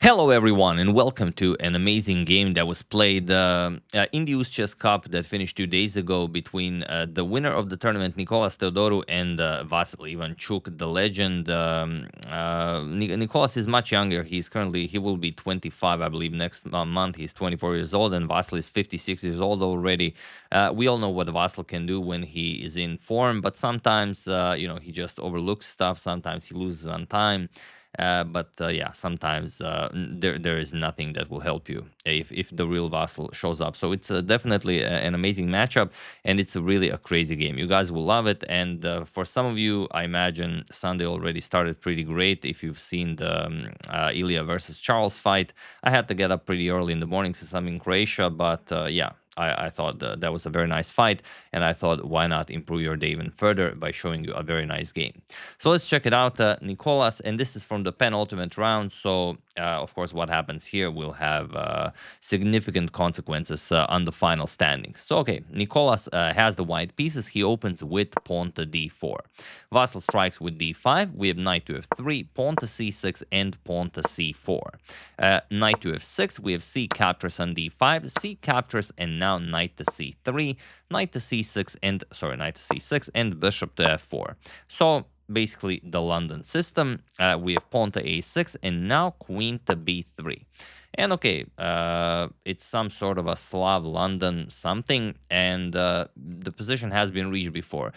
Hello everyone and welcome to an amazing game that was played in the UzChess Cup that finished 2 days ago between the winner of the tournament, Nikolas Theodorou, and Vasyl Ivanchuk, the legend. Nikolas is much younger. He will be 25, I believe, next month. He's 24 years old, and Vasyl is 56 years old already. We all know what Vasyl can do when he is in form, but sometimes, he just overlooks stuff. Sometimes he loses on time. But sometimes there is nothing that will help you if the real Vasyl shows up. So it's definitely an amazing matchup, and it's really a crazy game. You guys will love it, and for some of you, I imagine Sunday already started pretty great. If you've seen the Ilya versus Charles fight, I had to get up pretty early in the morning since I'm in Croatia, but I thought that was a very nice fight, and I thought, why not improve your day even further by showing you a very nice game. So let's check it out, Nikolas, and this is from the penultimate round. So, of course, what happens here will have significant consequences on the final standings. So, okay, Nikolas has the white pieces. He opens with pawn to d4. Vasyl strikes with d5. We have knight to f3, pawn to c6, and pawn to c4. Knight to f6. We have c captures on d5, c captures, and now knight to c3, knight to c6, and bishop to f4. So basically the London system. We have pawn to a6 and now queen to b3. And okay, it's some sort of a Slav London something, and the position has been reached before.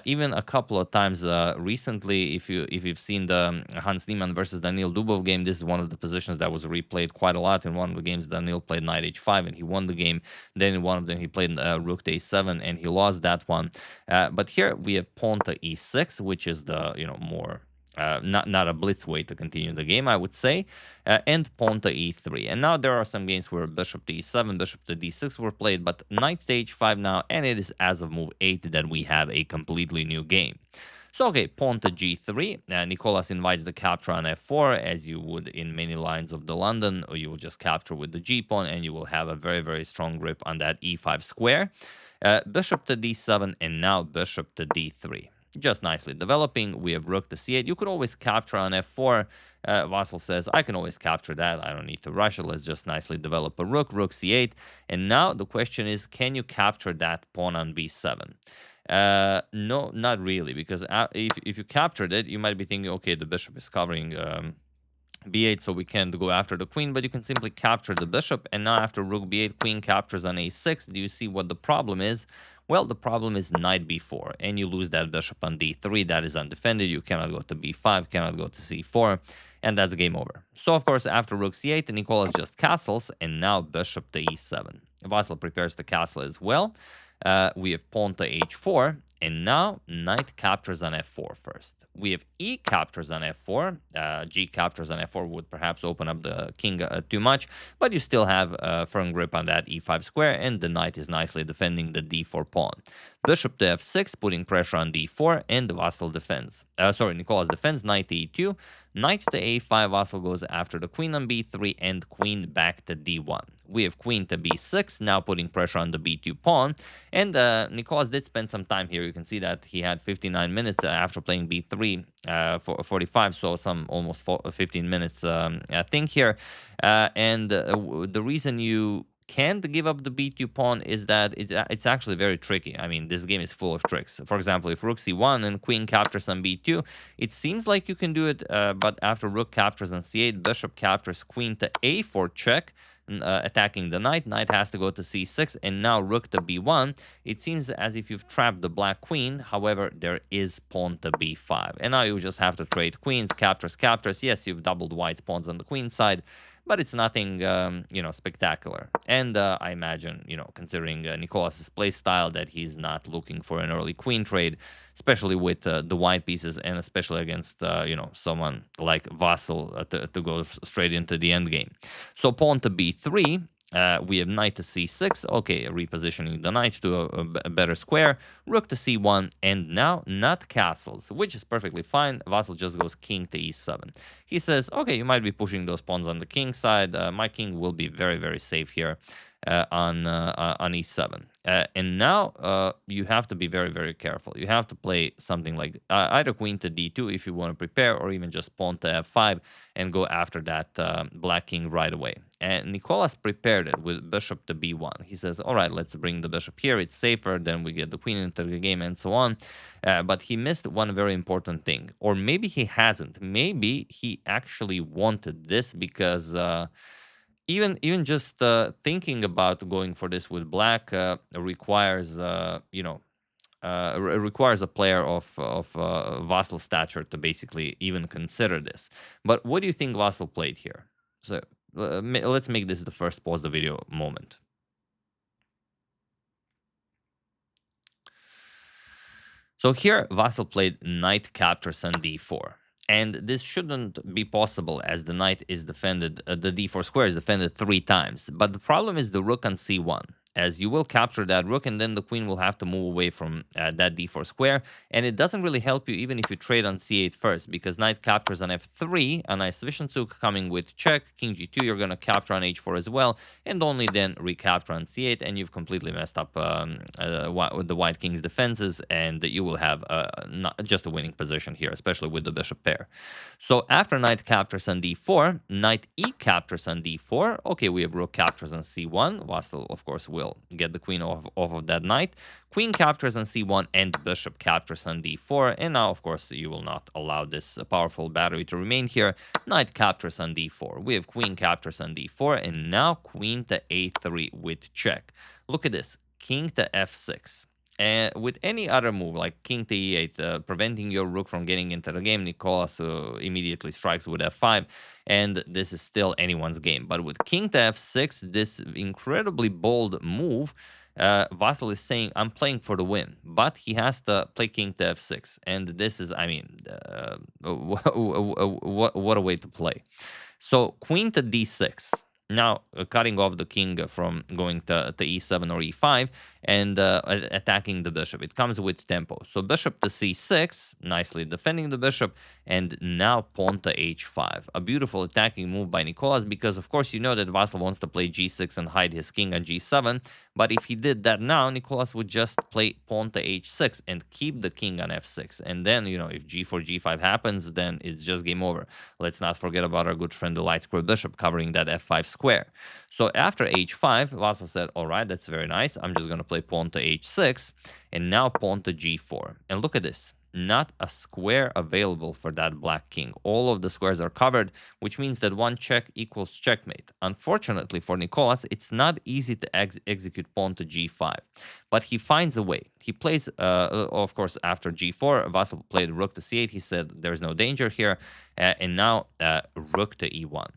Even a couple of times recently, if you've seen the Hans Niemann versus Daniil Dubov game, this is one of the positions that was replayed quite a lot. In one of the games, Daniil played knight h5 and he won the game. Then in one of them, he played rook to a7 and he lost that one. But here we have pawn to e6, which is the more not a blitz way to continue the game, I would say, and pawn to e3. And now there are some games where bishop to e7, bishop to d6 were played, but knight to h5 now, and it is as of move 8 that we have a completely new game. So, okay, pawn to g3. Nikolas invites the capture on f4, as you would in many lines of the London, or you will just capture with the g-pawn, and you will have a very, very strong grip on that e5 square. Bishop to d7, and now bishop to d3. Just nicely developing. We have rook to c8. You could always capture on f4. Vasyl says, I can always capture that. I don't need to rush it. Let's just nicely develop a rook c8. And now the question is, can you capture that pawn on b7? No, not really, because if you captured it, you might be thinking, okay, the bishop is covering b8, so we can't go after the queen, but you can simply capture the bishop, and now after rook b8, queen captures on a6. Do you see what the problem is? Well, the problem is knight b4, and you lose that bishop on d3. That is undefended. You cannot go to b5, cannot go to c4, and that's game over. So, of course, after rook c8, Nikolas just castles, and now bishop to e7. Vasyl prepares to castle as well. We have pawn to h4, and now knight captures on f4 first. We have e captures on f4. G captures on f4 would perhaps open up the king too much, but you still have a firm grip on that e5 square, and the knight is nicely defending the d4 pawn. Bishop to f6, putting pressure on d4, and Vasyl defends. Nikolas defends, knight to e2, knight to a5, Vasyl goes after the queen on b3, and queen back to d1. We have queen to b6, now putting pressure on the b2 pawn, and Nikolas did spend some time here. You can see that he had 59 minutes after playing b3 for 45, so some almost 15 minutes thing here. And the reason you can't give up the b2 pawn is that it's actually very tricky. I mean, this game is full of tricks. For example, if rook c1 and queen captures on b2, it seems like you can do it, but after rook captures on c8, bishop captures queen to a4 check, attacking the knight. Knight has to go to c6, and now rook to b1. It seems as if you've trapped the black queen. However, there is pawn to b5, and now you just have to trade queens, captures, captures. Yes, you've doubled white's pawns on the queen side, but it's nothing, spectacular. And I imagine, considering Nikolas's play style, that he's not looking for an early queen trade, especially with the white pieces, and especially against, someone like Vasyl to go straight into the endgame. So pawn to b3. We have knight to c6, okay, repositioning the knight to a better square, rook to c1, and now not castles, which is perfectly fine. Vasyl just goes king to e7. He says, okay, you might be pushing those pawns on the king side. My king will be very, very safe here. on e7. And now you have to be very, very careful. You have to play something like either queen to d2 if you want to prepare, or even just pawn to f5 and go after that black king right away. And Nikolas prepared it with bishop to b1. He says, all right, let's bring the bishop here. It's safer. Then we get the queen into the game and so on. But he missed one very important thing. Or maybe he hasn't. Maybe he actually wanted this because... even just thinking about going for this with black requires requires a player of Vasyl stature to basically even consider this. But what do you think Vasyl played here? So let's make this the first pause the video moment. So here Vasyl played knight captures on d4. And this shouldn't be possible as the knight is defended, the d4 square is defended 3 times. But the problem is the rook on c1, as you will capture that rook and then the queen will have to move away from that d4 square. And it doesn't really help you even if you trade on c8 first, because knight captures on f3, a nice Ivanchuk coming with check, king g2, you're going to capture on h4 as well, and only then recapture on c8, and you've completely messed up the white king's defenses, and you will have not just a winning position here, especially with the bishop pair. So after knight captures on d4, knight e captures on d4. Okay, we have rook captures on c1. Vasyl, of course, will get the queen off of that knight. Queen captures on c1 and bishop captures on d4. And now, of course, you will not allow this powerful battery to remain here. Knight captures on d4. We have queen captures on d4, and now queen to a3 with check. Look at this, king to f6. And with any other move, like king to e8, preventing your rook from getting into the game, Nikolas immediately strikes with f5, and this is still anyone's game. But with king to f6, this incredibly bold move, Vasyl is saying, I'm playing for the win, but he has to play king to f6. And this is, I mean, what a way to play. So queen to d6. Now, cutting off the king from going to e7 or e5 and attacking the bishop. It comes with tempo. So bishop to c6, nicely defending the bishop, and now pawn to h5. A beautiful attacking move by Nikolas, because, of course, you know that Vasyl wants to play g6 and hide his king on g7. But if he did that now, Nikolas would just play pawn to h6 and keep the king on f6. And then, you know, if g4, g5 happens, then it's just game over. Let's not forget about our good friend, the light square bishop, covering that f5 square. So after h5, Vasyl said, all right, that's very nice. I'm just going to play pawn to h6 and now pawn to g4. And look at this. Not a square available for that black king. All of the squares are covered, which means that one check equals checkmate. Unfortunately for Nikolas, it's not easy to execute pawn to g5, but he finds a way. He plays, of course, after g4, Vasyl played rook to c8. He said there's no danger here, and now rook to e1.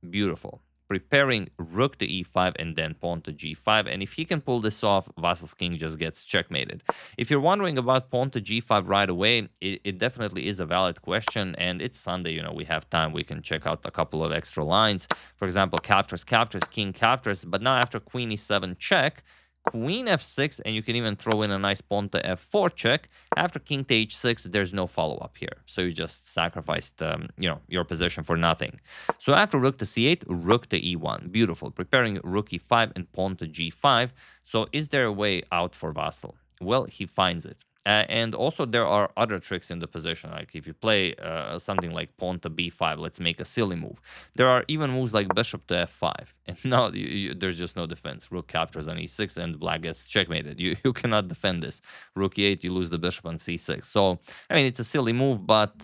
Beautiful. Preparing rook to e5 and then pawn to g5. And if he can pull this off, Vasyl's king just gets checkmated. If you're wondering about pawn to g5 right away, it definitely is a valid question. And it's Sunday, you know, we have time. We can check out a couple of extra lines. For example, captures, king captures. But now after queen e7 check, queen f6, and you can even throw in a nice pawn to f4 check. After king to h6, there's no follow-up here. So you just sacrificed, you know, your position for nothing. So after rook to c8, rook to e1. Beautiful. Preparing rook e5 and pawn to g5. So is there a way out for Vasyl? Well, he finds it. And also there are other tricks in the position, like if you play something like pawn to b5, let's make a silly move. There are even moves like bishop to f5, and now there's just no defense. Rook captures on e6 and black gets checkmated. You cannot defend this. Rook e8, you lose the bishop on c6. So, I mean, it's a silly move, but,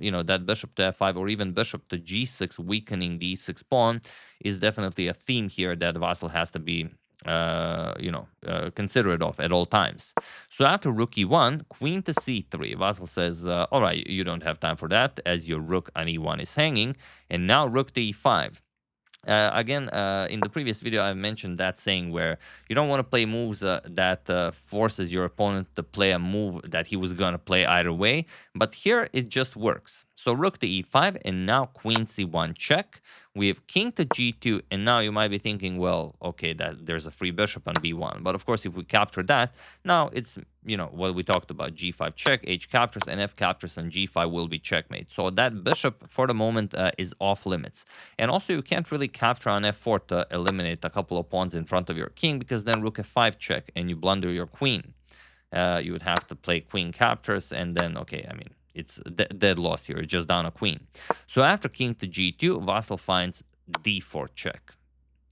you know, that bishop to f5 or even bishop to g6, weakening the e6 pawn, is definitely a theme here that Vasyl has to be considerate of at all times. So after rook e1, queen to c3, Vasyl says, all right, you don't have time for that, as your rook on e1 is hanging, and now rook to e5. Again, in the previous video, I mentioned that saying where you don't want to play moves that forces your opponent to play a move that he was going to play either way. But here, it just works. So rook to e5, and now queen c1 check. We have king to g2, and now you might be thinking, well, okay, that there's a free bishop on b1. But of course, if we capture that, now it's, what we talked about, g5 check, h captures, and f captures, and g5 will be checkmate. So that bishop, for the moment, is off limits. And also, you can't really capture on f4 to eliminate a couple of pawns in front of your king, because then rook f5 check, and you blunder your queen. You would have to play queen captures, and then, okay, I mean, it's dead lost here. It's just down a queen. So after king to g2, Vasyl finds d4 check.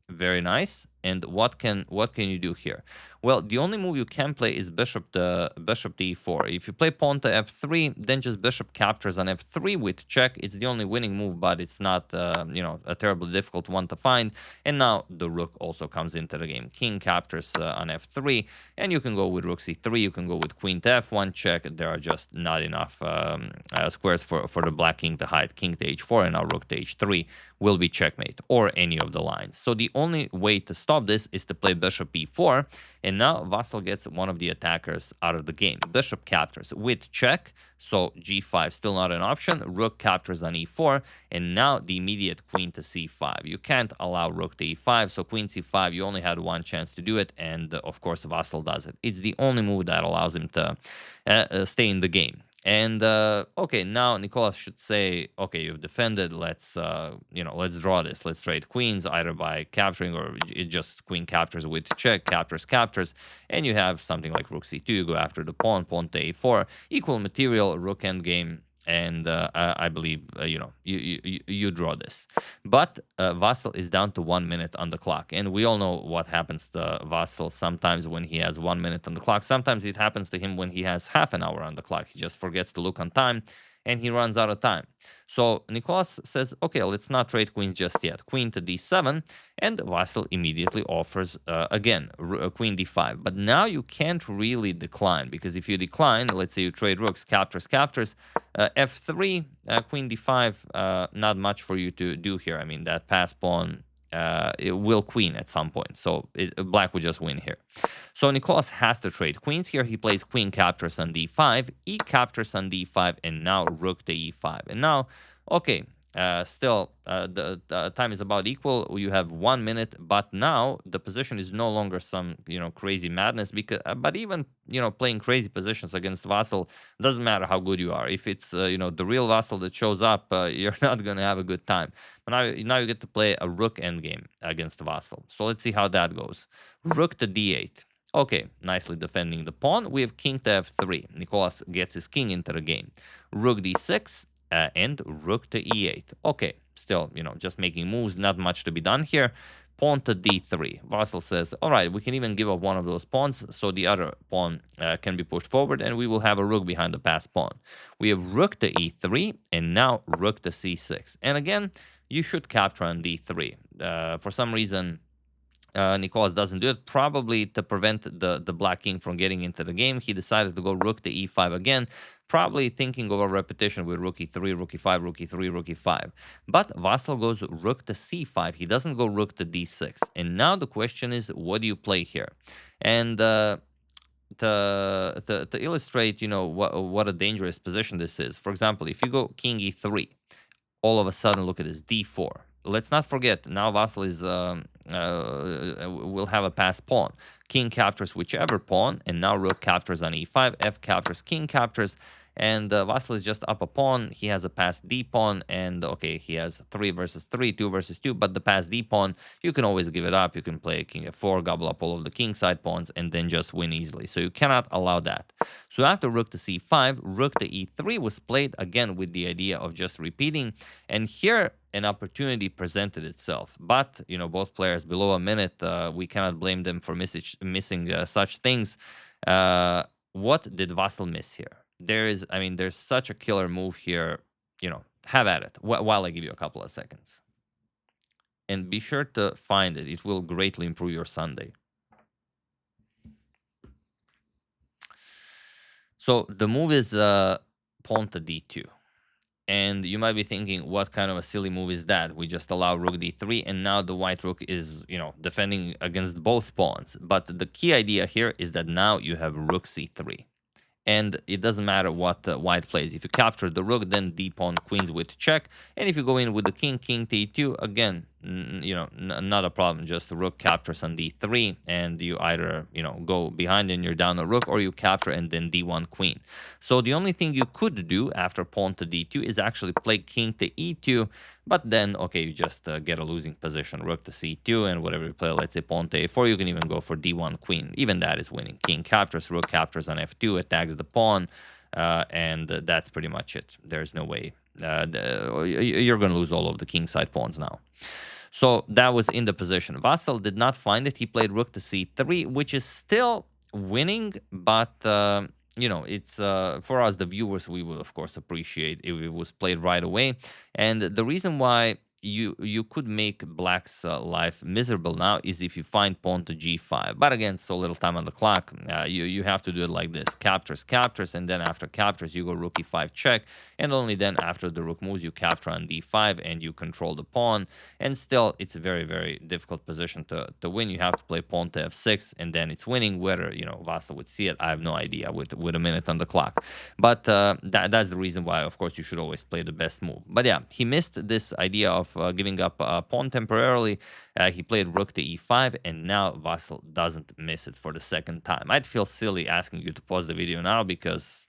Very nice. And what can you do here? Well, the only move you can play is bishop to e4. If you play pawn to f3, then just bishop captures on f3 with check. It's the only winning move, but it's not a terribly difficult one to find. And now the rook also comes into the game. King captures on f3, and you can go with rook c3. You can go with queen to f1 check. There are just not enough squares for the black king to hide. King to h4, and now rook to h3 will be checkmate, or any of the lines. So the only way to stop this is to play bishop e4, and now Vasyl gets one of the attackers out of the game. Bishop captures with check, so g5 still not an option. Rook captures on e4, and now the immediate queen to c5. You can't allow rook to e5, so queen c5, you only had one chance to do it, and of course Vasyl does it. It's the only move that allows him to stay in the game. And okay, now Nikolas should say, okay, you've defended. Let's let's draw this. Let's trade queens, either by capturing, or it just queen captures with check, captures, and you have something like rook c2. You go after the pawn to a4, equal material, rook endgame. And I believe you draw this. But Vasyl is down to 1 minute on the clock, and we all know what happens to Vasyl sometimes when he has 1 minute on the clock. Sometimes it happens to him when he has half an hour on the clock. He just forgets to look on time, and he runs out of time. So Nikolas says, okay, let's not trade queens just yet. Queen to d7, and Vasyl immediately offers, again, queen d5. But now you can't really decline, because if you decline, let's say you trade rooks, captures, f3, queen d5, not much for you to do here. I mean, that pass pawn it will queen at some point, so black would just win here. So Nikolas has to trade queens here. He plays queen captures on d5, e captures on d5, and now rook to e5. And now, okay, still the time is about equal. You have 1 minute, but now the position is no longer some crazy madness, because but even playing crazy positions against Vasyl doesn't matter how good you are. If it's the real Vasyl that shows up, you're not gonna have a good time. But now you get to play a rook endgame against Vasyl. So let's see how that goes. Rook to d8. Okay, nicely defending the pawn. We have king to f3. Nikolas gets his king into the game. Rook d6. And rook to e8. Okay, still, just making moves, not much to be done here. Pawn to d3. Vasyl says, all right, we can even give up one of those pawns, so the other pawn can be pushed forward, and we will have a rook behind the passed pawn. We have rook to e3, and now rook to c6. And again, you should capture on d3. For some reason, Nikolas doesn't do it, probably to prevent the black king from getting into the game. He decided to go rook to e5 again, probably thinking of a repetition with rook e3, rook e5, rook e3, rook e5. But Vasyl goes rook to c5. He doesn't go rook to d6. And now the question is, what do you play here? And to illustrate, what a dangerous position this is. For example, if you go king e3, all of a sudden, look at this, d4. Let's not forget, now Vasyl is will have a passed pawn. King captures whichever pawn, and now rook captures on e5, f captures, king captures, and Vasyl is just up a pawn. He has a passed d pawn, and okay, he has 3 versus 3, 2 versus 2, but the passed d pawn, you can always give it up. You can play king f4, gobble up all of the king side pawns, and then just win easily. So you cannot allow that. So after rook to c5, rook to e3 was played, again with the idea of just repeating, and here an opportunity presented itself. But, both players below a minute, we cannot blame them for missing such things. What did Vasyl miss here? There's such a killer move here. Have at it while I give you a couple of seconds. And be sure to find it. It will greatly improve your Sunday. So the move is pawn to d2. And you might be thinking, what kind of a silly move is that? We just allow rook d3, and now the white rook is, defending against both pawns. But the key idea here is that now you have rook c3. and it doesn't matter what white plays. If you capture the rook, then d pawn queens with check, and if you go in with the king, king to e2, again, not a problem. Just the rook captures on d3, and you either go behind and you're down a rook, or you capture and then d1 queen. So the only thing you could do after pawn to d2 is actually play king to e2, but then okay, you just get a losing position, rook to c2, and whatever you play, let's say pawn to a4, you can even go for d1 queen. Even that is winning. King captures, rook captures on f2, attacks the pawn, and that's pretty much it. There's no way. You're going to lose all of the king side pawns now. So that was in the position. Vasyl did not find it. He played rook to c3, which is still winning, but it's for us, the viewers, we would of course appreciate if it was played right away. And the reason why you could make black's life miserable now is if you find pawn to g5, but again, so little time on the clock, you have to do it like this: captures, and then after captures you go rook e5 check, and only then after the rook moves you capture on d5 and you control the pawn. And still, it's a very, very difficult position to win. You have to play pawn to f6, and then it's winning. Whether Vasyl would see it, I have no idea with a minute on the clock. But that's the reason why, of course, you should always play the best move. But yeah, he missed this idea of giving up pawn temporarily. He played rook to e5, and now Vasyl doesn't miss it for the second time. I'd feel silly asking you to pause the video now because,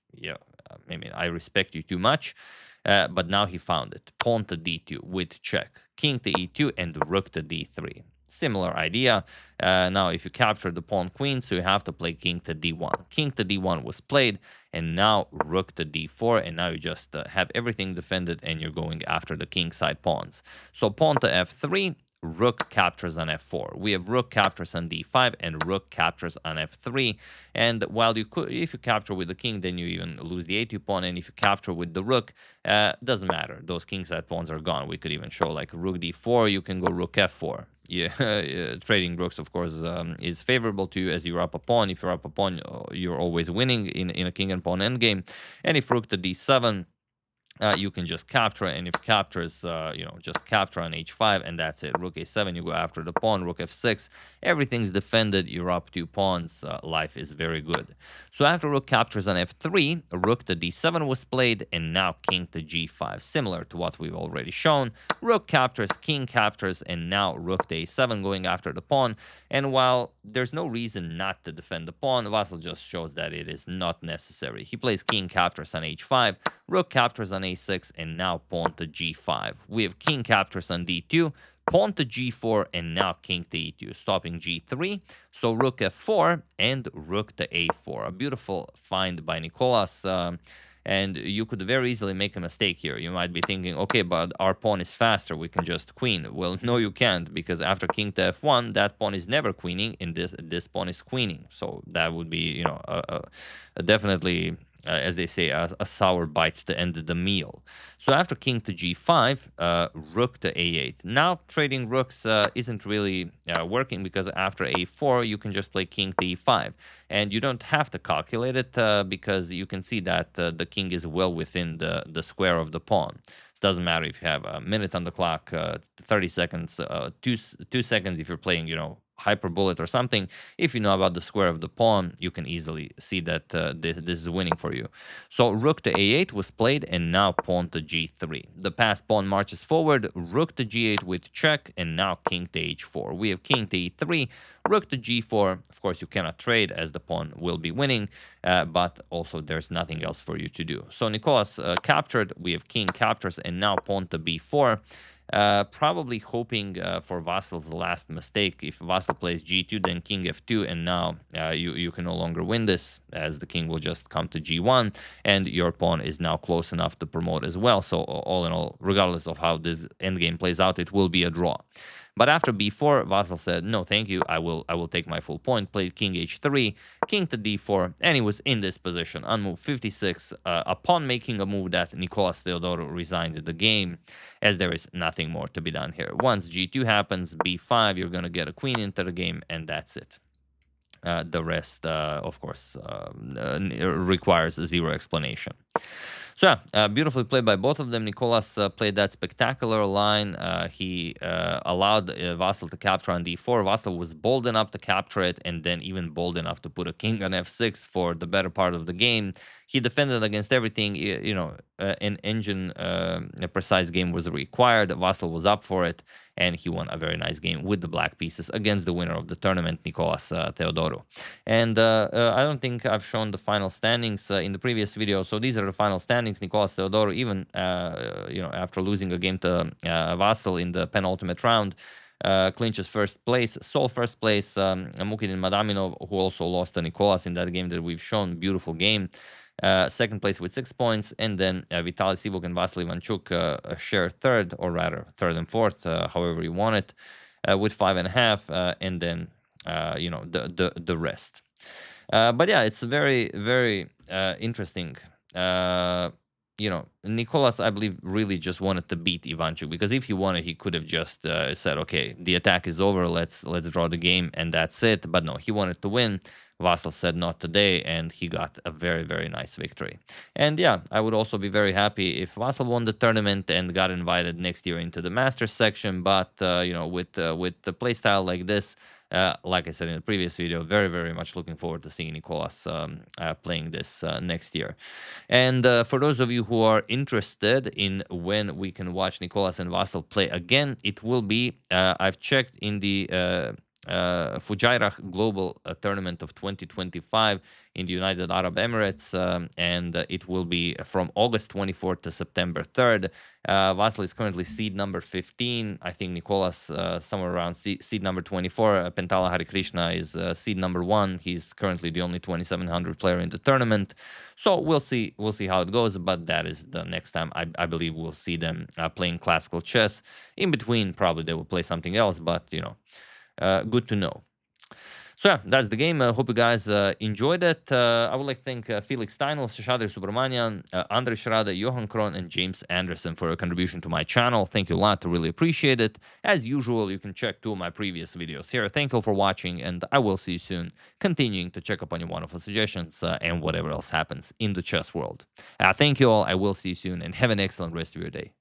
I respect you too much. But now he found it. Pawn to d2 with check, king to e2, and rook to d3. Similar idea. Now, if you capture the pawn queen, so you have to play king to d1. King to d1 was played, and now rook to d4, and now you just have everything defended, and you're going after the king side pawns. So pawn to f3, rook captures on f4. We have rook captures on d5 and rook captures on f3. And while if you capture with the king, then you even lose the a2 pawn. And if you capture with the rook, doesn't matter. Those kingside pawns are gone. We could even show like rook d4. You can go rook f4. Yeah, trading rooks, of course, is favorable to you as you're up a pawn. If you're up a pawn, you're always winning in a king and pawn endgame. And if rook to d7, you can just capture, and if captures, just capture on h5, and that's it. Rook a7, you go after the pawn. Rook f6, everything's defended. You're up 2 pawns. Life is very good. So after rook captures on f3, rook to d7 was played, and now king to g5, similar to what we've already shown. Rook captures, king captures, and now rook to a7, going after the pawn. And while there's no reason not to defend the pawn, Vasyl just shows that it is not necessary. He plays king captures on h5, rook captures on a6, and now pawn to g5. We have king captures on d2, pawn to g4, and now king to e2, stopping g3. So rook f4 and rook to a4. A beautiful find by Nikolas. And you could very easily make a mistake here. You might be thinking, okay, but our pawn is faster. We can just queen. Well, no, you can't, because after king to f1, that pawn is never queening, and this pawn is queening. So that would be, definitely, as they say, a sour bite to end the meal. So after king to g5, rook to a8. Now trading rooks isn't really working, because after a4, you can just play king to e5. And you don't have to calculate it because you can see that the king is well within the square of the pawn. It doesn't matter if you have a minute on the clock, 30 seconds, 2 seconds if you're playing, hyper bullet or something. If you know about the square of the pawn, you can easily see that this is winning for you. So rook to a8 was played, and now pawn to g3. The passed pawn marches forward, rook to g8 with check, and now king to h4. We have king to e3, rook to g4. Of course, you cannot trade as the pawn will be winning, but also there's nothing else for you to do. So Nikolas captured, we have king captures, and now pawn to b4. Probably hoping for Vasyl's last mistake. If Vasyl plays g2, then king f2, and now you can no longer win this, as the king will just come to g1, and your pawn is now close enough to promote as well. So all in all, regardless of how this endgame plays out, it will be a draw. But after b4, Vasyl said, no, thank you, I will take my full point, played king h3, king to d4, and he was in this position on move 56, upon making a move that Nikolas Theodorou resigned the game, as there is nothing more to be done here. Once g2 happens, b5, you're going to get a queen into the game, and that's it. The rest, of course, requires zero explanation. So yeah, beautifully played by both of them. Nikolas played that spectacular line. He allowed Vasyl to capture on d4. Vasyl was bold enough to capture it, and then even bold enough to put a king on f6 for the better part of the game. He defended against everything. An engine a precise game was required. Vasyl was up for it, and he won a very nice game with the black pieces against the winner of the tournament, Nikolas Theodorou. And I don't think I've shown the final standings in the previous video. So these are the final standings. Nikolas Theodorou, even after losing a game to Vasyl in the penultimate round, clinches first place. Sole first place, Mukidin Madaminov, who also lost to Nikolas in that game that we've shown. Beautiful game. Second place with 6 points, and then Vitaly Sivuk and Vasyl Ivanchuk share third, or rather third and fourth, however you want it, with 5.5, and then the rest. But yeah, it's very, very interesting. Nikolas, I believe, really just wanted to beat Ivanchuk, because if he wanted, he could have just said, okay, the attack is over, let's draw the game, and that's it. But no, he wanted to win. Vasyl said not today, and he got a very, very nice victory. And yeah, I would also be very happy if Vasyl won the tournament and got invited next year into the Masters section. But with the playstyle like this, like I said in the previous video, very, very much looking forward to seeing Nikolas playing this next year. And for those of you who are interested in when we can watch Nikolas and Vasyl play again, it will be, I've checked in the Fujairah Global Tournament of 2025 in the United Arab Emirates, and it will be from August 24th to September 3rd. Vasyl is currently seed number 15. I think Nikolas somewhere around seed number 24. Pentala Harikrishna is seed number 1. He's currently the only 2700 player in the tournament. So we'll see how it goes, but that is the next time I believe we'll see them playing classical chess. In between, probably they will play something else, but good to know. So yeah, that's the game. Hope you guys enjoyed it. I would like to thank Felix Steinel, Shashadri Subramanian, Andrei Shrada, Johan Kron, and James Anderson for your contribution to my channel. Thank you a lot. I really appreciate it. As usual, you can check 2 of my previous videos here. Thank you for watching, and I will see you soon, continuing to check up on your wonderful suggestions and whatever else happens in the chess world. Thank you all. I will see you soon, and have an excellent rest of your day.